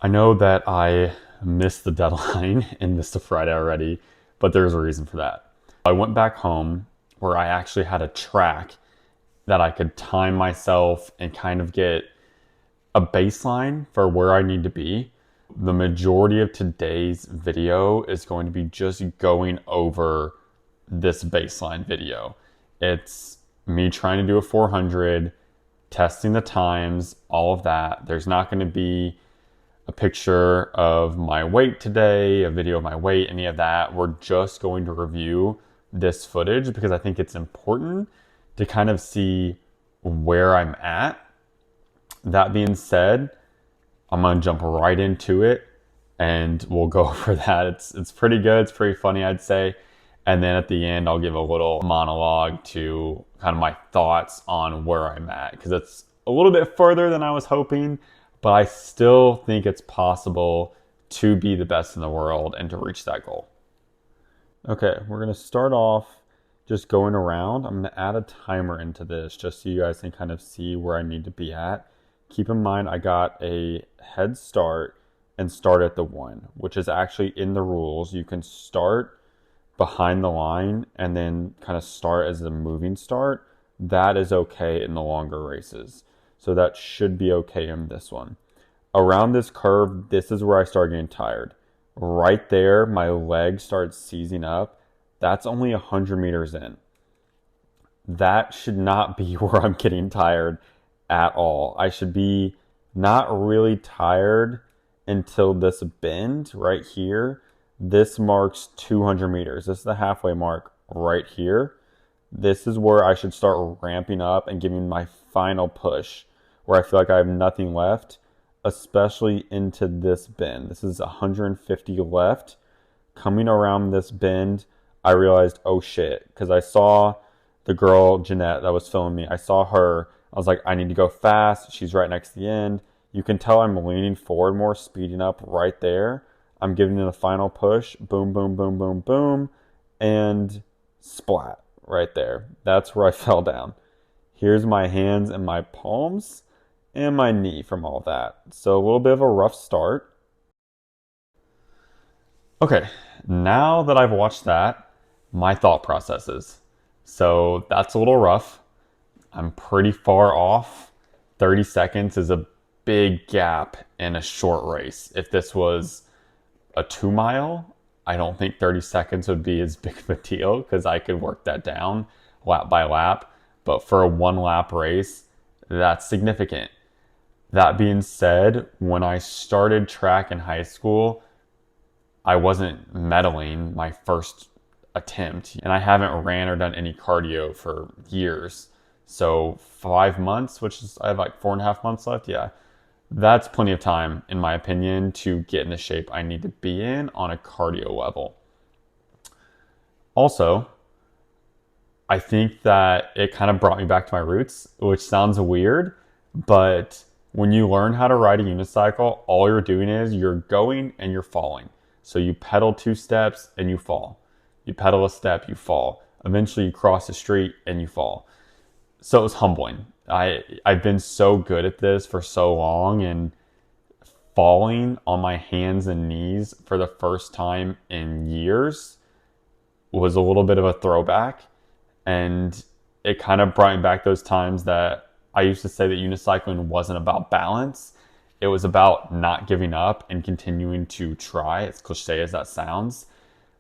I know that I missed the deadline and missed a Friday already, but there's a reason for that. I went back home where I actually had a track that I could time myself and kind of get a baseline for where I need to be. The majority of today's video is going to be just going over this baseline video. It's me trying to do a 400, testing the times, all of that. There's not going to be a picture of my weight today, a video of my weight, any of that. We're just going to review this footage because I think it's important to kind of see where I'm at. That being said, I'm going to jump right into it and we'll go over that. It's pretty good. It's pretty funny, I'd say. And then at the end, I'll give a little monologue to kind of my thoughts on where I'm at because it's a little bit further than I was hoping, but I still think it's possible to be the best in the world and to reach that goal. Okay, we're going to start off just going around. I'm going to add a timer into this just so you guys can kind of see where I need to be at. Keep in mind, I got a head start and start at the 1, which is actually in the rules. You can start behind the line and then kind of start as a moving start. That is okay in the longer races. So that should be okay in this one. Around this curve, this is where I start getting tired. Right there, my leg starts seizing up. That's only 100 meters in. That should not be where I'm getting tired at all. I should be not really tired until this bend right here. This marks 200 meters. This is the halfway mark right here. This is where I should start ramping up and giving my final push, where I feel like I have nothing left, especially into this bend. This is 150 left. Coming around this bend, I realized, oh shit, because I saw the girl, Jeanette, that was filming me. I saw her. I was like, I need to go fast. She's right next to the end. You can tell I'm leaning forward more, speeding up right there. I'm giving it a final push. Boom, boom, boom, boom, boom. And splat right there. That's where I fell down. Here's my hands and my palms and my knee from all that. So a little bit of a rough start. Okay, now that I've watched that, my thought processes. So that's a little rough. I'm pretty far off. 30 seconds is a big gap in a short race. If this was a 2 mile, I don't think 30 seconds would be as big of a deal because I could work that down lap by lap. But for a 1 lap race, that's significant. That being said, when I started track in high school, I wasn't medaling my first attempt, and I haven't ran or done any cardio for years. So 5 months, which is I have like 4.5 months left. Yeah, that's plenty of time, in my opinion, to get in the shape I need to be in on a cardio level. Also, I think that it kind of brought me back to my roots, which sounds weird, but when you learn how to ride a unicycle, all you're doing is you're going and you're falling. So you pedal 2 steps and you fall. You pedal a step, you fall. Eventually you cross the street and you fall. So it was humbling. I've been so good at this for so long, and falling on my hands and knees for the first time in years was a little bit of a throwback. And it kind of brought me back those times that I used to say that unicycling wasn't about balance. It was about not giving up and continuing to try, as cliche as that sounds.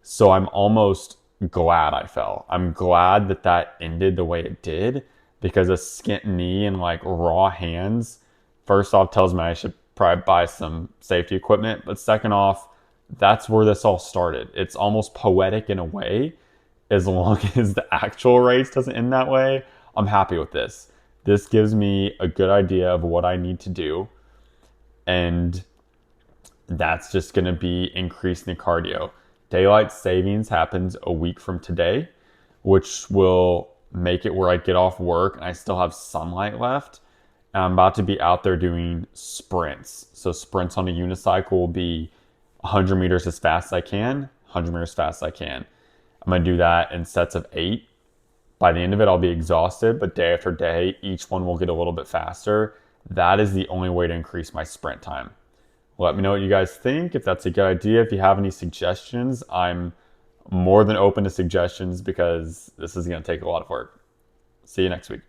So I'm almost glad I fell. I'm glad that that ended the way it did, because a skint knee and like raw hands, first off, tells me I should probably buy some safety equipment. But second off, that's where this all started. It's almost poetic in a way. As long as the actual race doesn't end that way, I'm happy with this. This gives me a good idea of what I need to do. And that's just going to be increasing the cardio. Daylight savings happens a week from today, which will make it where I get off work and I still have sunlight left. And I'm about to be out there doing sprints. So sprints on a unicycle will be 100 meters as fast as I can, 100 meters as fast as I can. I'm going to do that in sets of 8. By the end of it, I'll be exhausted, but day after day, each one will get a little bit faster. That is the only way to increase my sprint time. Let me know what you guys think. If that's a good idea, if you have any suggestions, I'm more than open to suggestions because this is going to take a lot of work. See you next week.